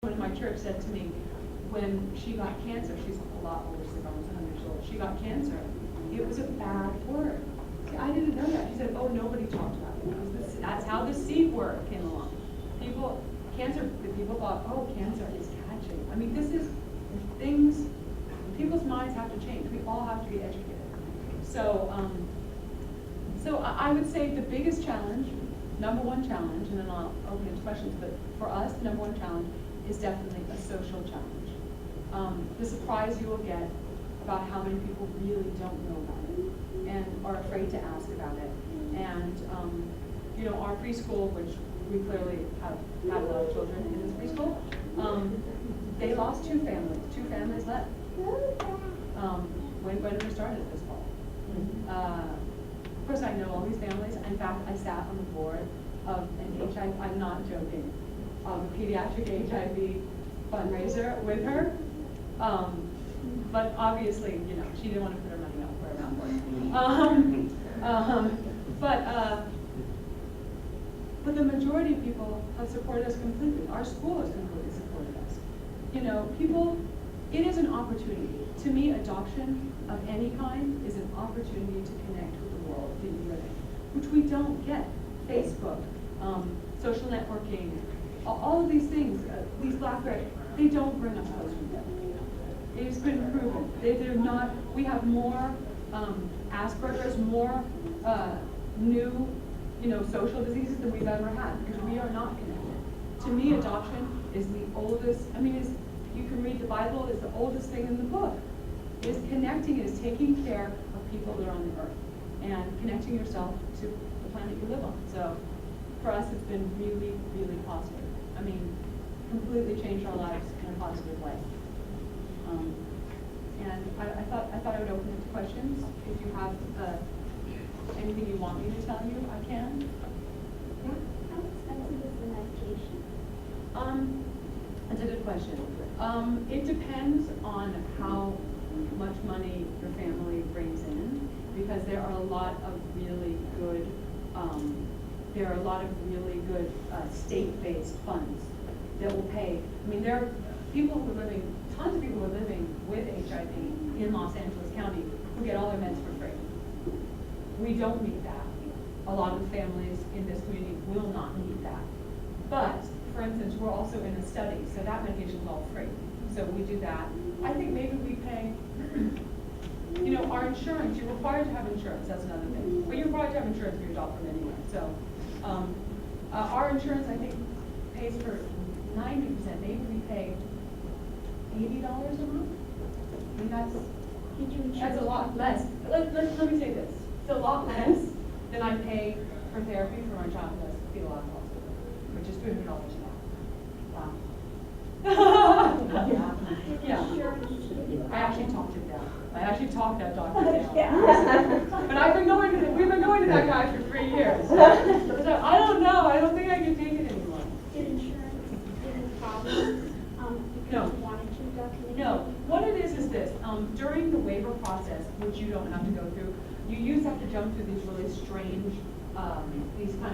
One in my church said to me, when she got cancer, she's a lot older, she's almost 100 years old, she got cancer, it was a bad word. See, I didn't know that. She said, oh, nobody talked about it. That's how the C word came along. People thought, oh, cancer is catching. I mean, this is things, people's minds have to change. We all have to be educated. So I would say the biggest challenge, number one challenge, and then I'll open it to questions, but for us, the number one challenge is definitely a social challenge. The surprise you will get about how many people really don't know about it and are afraid to ask about it. And our preschool, which we clearly have had a lot of children in this preschool, they lost two families left when Gwendolyn started this fall. Of course, I know all these families. In fact, I sat on the board of an HIV, I'm not joking, a pediatric HIV fundraiser with her. But obviously, she didn't want to put her money up for a board. But the majority of people have supported us completely. Our school has completely supported us. People, it is an opportunity. To me, adoption of any kind is an opportunity to connect with the world that you live in, which we don't get. Facebook, social networking, all of these things, these BlackBerry, they don't bring us closer together. It's been proven. They're not, we have more Asperger's, more new, social diseases than we've ever had because we are not connected. To me, adoption is the oldest, you can read the Bible, it's the oldest thing in the book. It is connecting, it is taking care of people that are on the earth and connecting yourself to the planet you live on. So for us, it's been really, really positive. Completely changed our lives in a positive way. And I thought I would open it to questions. If you have anything you want me to tell you, I can. How expensive is the medication? That's a good question. It depends on how much money your family brings in, because there are a lot of really good state-based funds that will pay. There are people who are living, tons of people who are living with HIV in Los Angeles County who get all their meds for free. We don't need that. A lot of families in this community will not need that. But, for instance, we're also in a study, so that medication is all free. So we do that. I think maybe we pay, our insurance, you're required to have insurance, that's another thing. But you're required to have insurance for your dog from anywhere. So our insurance, I think, pays for 90%. Maybe we pay $80 a month. That's a lot less. Let me say this. It's a lot less than I pay for therapy for my child who has fetal alcohol syndrome, which is $300 now. Wow. Yeah. I actually talked him down. I actually talked that doctor down. But we've been going to that guy for 3 years. So I don't know. I don't think I can take it anymore. Did insurance give any problems because you wanted to document? No. What it is this. During the waiver process, which you don't have to go through, you used to have to jump through these really strange,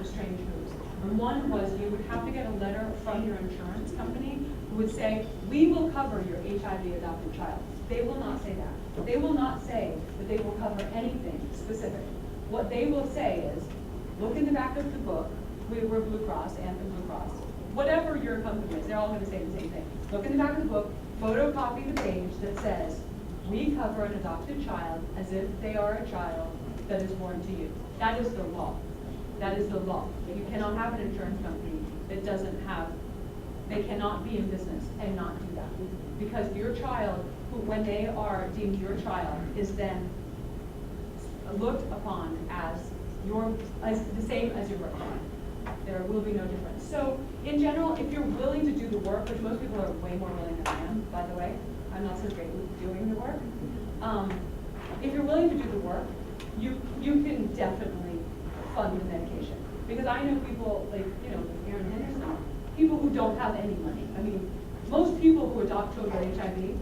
strange hoops. And one was you would have to get a letter from your insurance company who would say, we will cover your HIV adopted child. They will not say that. They will not say that they will cover anything specific. What they will say is, look in the back of the book, we're Blue Cross, Anthem Blue Cross, whatever your company is, they're all going to say the same thing. Look in the back of the book, photocopy the page that says, we cover an adopted child as if they are a child that is born to you. That is the law. That is the law. You cannot have an insurance company that doesn't have, they cannot be in business and not do that. Because your child, who when they are deemed your child, is then looked upon as the same as your birth child. There will be no difference. So in general, if you're willing to do the work, which most people are way more willing than I am, by the way, I'm not so great with doing the work. If you're willing to do the work, you can definitely fund the medication. Because I know people like, Aaron Henderson, people who don't have any money. Most people who adopt children with HIV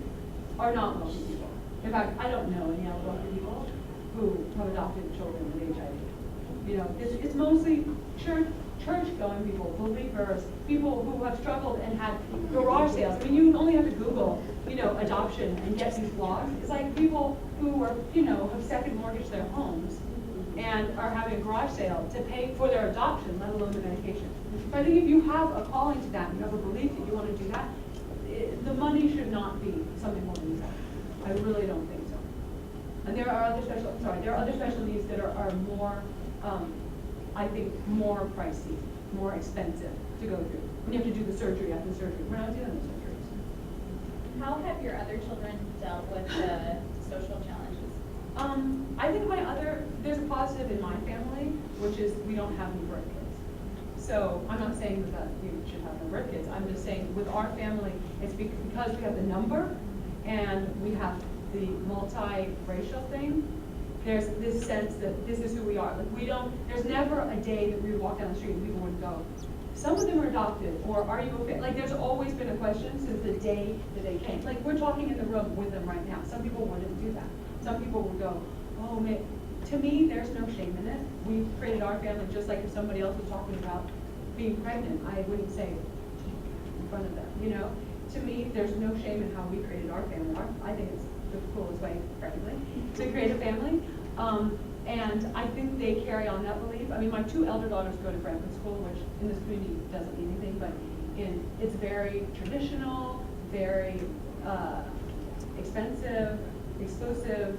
are not wealthy people. In fact, I don't know any other wealthy people who have adopted children with HIV. It's mostly, sure, church-going people, believers, people who have struggled and had garage sales. I mean, you only have to Google, adoption and get these blogs. It's like people who are, have second mortgaged their homes and are having a garage sale to pay for their adoption, let alone the medication. So I think if you have a calling to that, you have a belief that you want to do that, the money should not be something more than that. I really don't think so. And there are other special needs that are more, I think, more pricey, more expensive to go through. When you have to do the surgery after surgery. We're not doing the surgeries. How have your other children dealt with the social challenges? I think there's a positive in my family, which is we don't have any birth kids. So I'm not saying that you should have no birth kids. I'm just saying with our family, it's because we have the number and we have the multi-racial thing. There's this sense that this is who we are. There's never a day that we would walk down the street and people would go, some of them are adopted, or are you okay? Like, there's always been a question since the day that they came. Like, we're talking in the room with them right now. Some people wouldn't do that. Some people would go, oh, man. To me, there's no shame in it. We've created our family just like if somebody else was talking about being pregnant, I wouldn't say in front of them, To me, there's no shame in how we created our family. I think it's the coolest way, frankly, to create a family. And I think they carry on that belief. I mean, my 2 elder daughters go to graduate school, which in this community doesn't mean anything, but it's very traditional, very expensive, exclusive,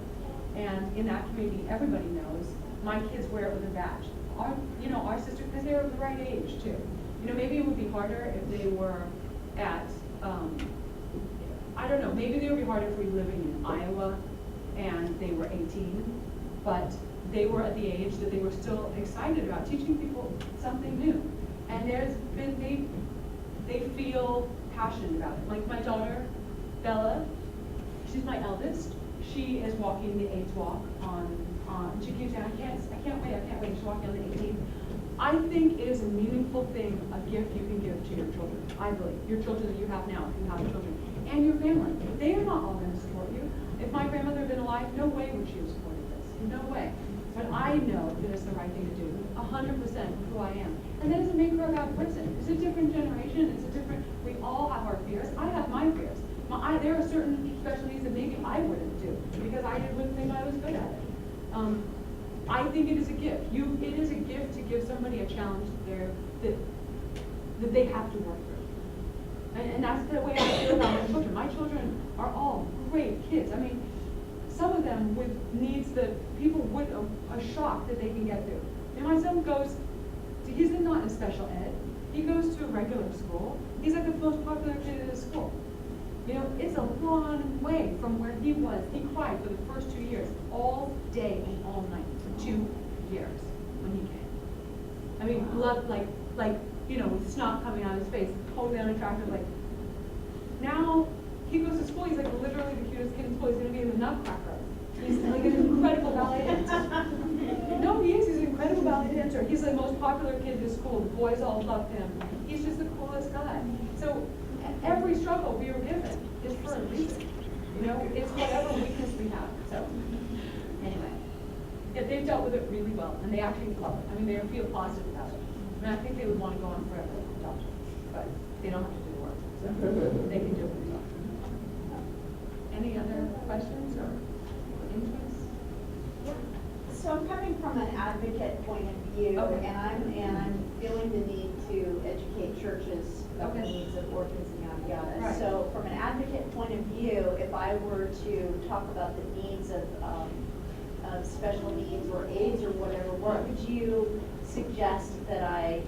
and in that community, everybody knows. My kids wear it with a badge. Our sisters, because they're the right age too. Maybe it would be harder if they were at, I don't know, maybe it would be harder if we were living in Iowa and they were 18, but they were at the age that they were still excited about teaching people something new. And they feel passionate about it. Like my daughter, Bella, she's my eldest. She is walking the AIDS walk she keeps saying, I can't wait, she's walking on the 18th. I think it is a meaningful thing, a gift you can give to your children. I believe, your children that you have now, if you have children, and your family. They are not all going to support you. If my grandmother had been alive, no way would she have supported this. No way. But I know that it's the right thing to do, 100% who I am. And that doesn't make her a bad person. It's a different generation, we all have our fears. I have my fears. There are certain special needs that maybe I wouldn't do because I wouldn't think I was good at it. I think it is a gift. It is a gift to give somebody a challenge that they have to work through. And that's the way I feel about my children. My children are all great kids. I mean, some of them with needs that people would are shocked that they can get through. And my son he's not in special ed. He goes to a regular school. He's like the most popular kid in his school. It's a long way from where he was. He cried for the first 2 years, all day and all night, for 2 years when he came. I mean, blood, with snot coming out of his face, totally unattractive. Now he goes to school. He's like literally the cutest kid in school. He's going to be in the Nutcracker. He's like an incredible ballet dancer. No, he is. He's an incredible ballet dancer. He's the most popular kid in his school. The boys all love him. He's just the coolest guy. So every struggle we are given is for a reason. It's whatever weakness we have. So anyway, yeah, they've dealt with it really well, and they actually love it. I mean, they feel positive about it. I mean, I think they would want to go on forever with adoption, but they don't have to do the work. So they can do it themselves. Any other questions or interests? So I'm coming from an advocate point of view, Okay. and I'm feeling the need to educate churches about the Okay. needs of orphans and yada yada. Right. So from an advocate point of view, if I were to talk about the needs of special needs or AIDS or whatever, what would you suggest that I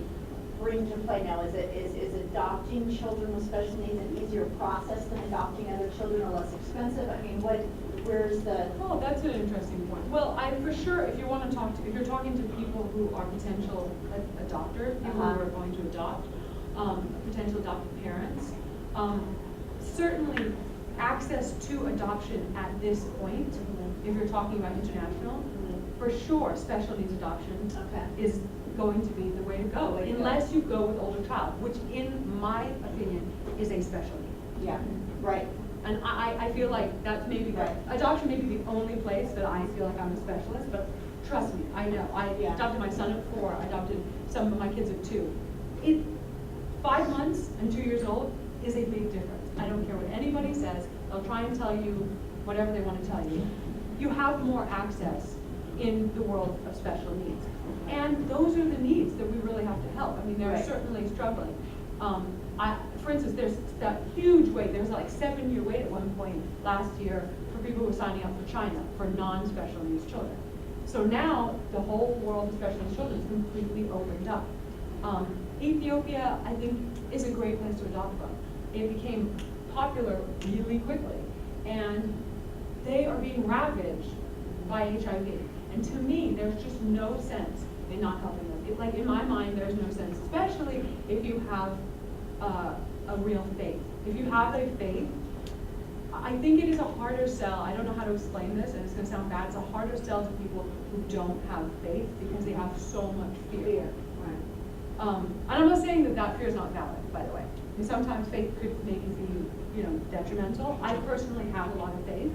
bring to play now? Is adopting children with special needs an easier process than adopting other children, or less expensive? I mean, where's the... Oh, that's an interesting point. Well, for sure, if you're talking to people who are potential adopters, people who are going to adopt, potential adoptive parents, certainly access to adoption at this point, if you're talking about international, for sure, special needs adoption is going to be the way to go, unless you go with older child, which in my opinion is a special need. Yeah, right. And I feel like that's maybe, adoption may be the only place that I feel like I'm a specialist, but trust me, I know. I adopted my son at 4, I adopted some of my kids are 2. 5 months and 2 years old is a big difference. I don't care what anybody says. They'll try and tell you whatever they want to tell you. You have more access in the world of special needs. And those are the needs that we really have to help. I mean, they're Right. certainly struggling. For instance, there's that huge wait. There was like 7-year wait at one point last year for people who were signing up for China for non-special needs children. So now the whole world of special needs children is completely opened up. Ethiopia, I think, is a great place to adopt from. It became popular really quickly, and they are being ravaged by HIV. And to me, there's just no sense in not helping them. Like in my mind, there's no sense, especially if you have a real faith. If you have a faith, I think it is a harder sell. I don't know how to explain this, and it's going to sound bad. It's a harder sell to people who don't have faith because they have so much fear. And I'm not saying that that fear is not valid, by the way. I mean, sometimes faith could make it be, detrimental. I personally have a lot of faith.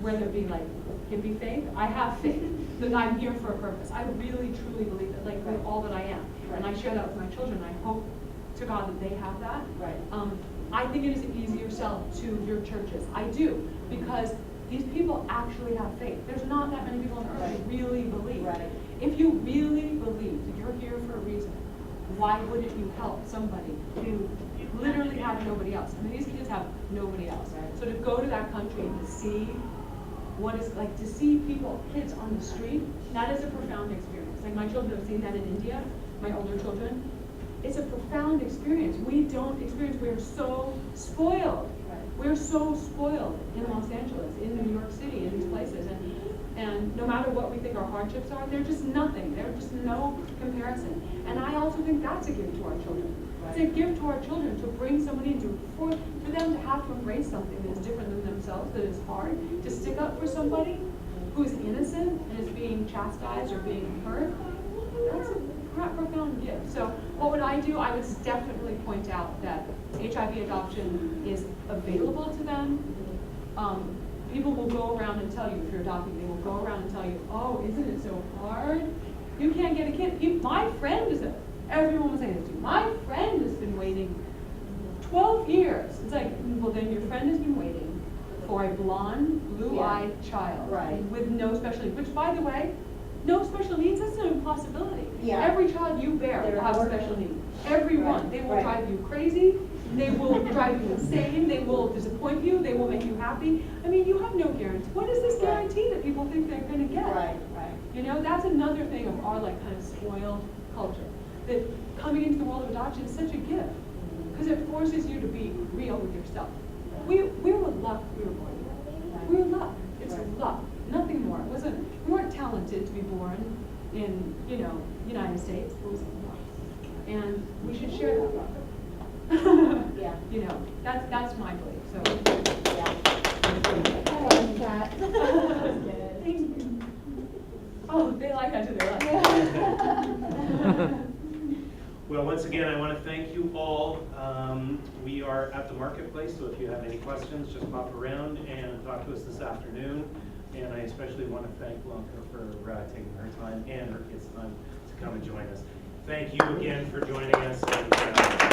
Whether it be like hippie faith, I have faith that I'm here for a purpose. I really, truly believe it, like with all that I am. And I share that with my children. I hope to God that they have that. I think it is an easier sell to your churches. I do, because these people actually have faith. There's not that many people on earth who really believe. If you really believe that you're here for a reason, why wouldn't you help somebody who literally have nobody else? I mean, these kids have nobody else. So to go to that country and to see what it's like to see kids on the street, that is a profound experience. Like my children have seen that in India, my older children. It's a profound experience. We don't experience, we're so spoiled. We're so spoiled in Los Angeles, in New York City, in these places. And no matter what we think our hardships are, they're just nothing. They're just no comparison. And I also think that's a gift to our children. It's a gift to our children to bring somebody into, for them to have to embrace something that is different than themselves, that is hard, to stick up for somebody who is innocent and is being chastised or being hurt. That's a profound gift. So what would I do? I would definitely point out that HIV adoption is available to them. People will go around and tell you, if you're adopting, they will go around and tell you, oh, isn't it so hard? You can't get a kid. My friend is everyone was saying this to you. My friend has been waiting 12 years. It's like, well, then your friend has been waiting for a blonde, blue-eyed child with no special needs. Which, by the way, no special needs, that's an impossibility. Every child you bear will have special needs. Everyone. They will drive you crazy. They will drive you insane. They will disappoint you. They will make you happy. I mean, you have no guarantee. What is this guarantee that people think they're going to get? That's another thing of our kind of spoiled culture. That coming into the world of adoption is such a gift because it forces you to be real with yourself. We were luck we were born. We were luck. It's luck. Nothing more. We weren't talented to be born in, United States. It was luck. And we should share that luck. That's my belief. So I like that. Thank you. Oh, they like that too. They like that. Well, once again, I want to thank you all. We are at the marketplace, so if you have any questions, just pop around and talk to us this afternoon. And I especially want to thank Blanca for taking her time and her kids' time to come and join us. Thank you again for joining us. And,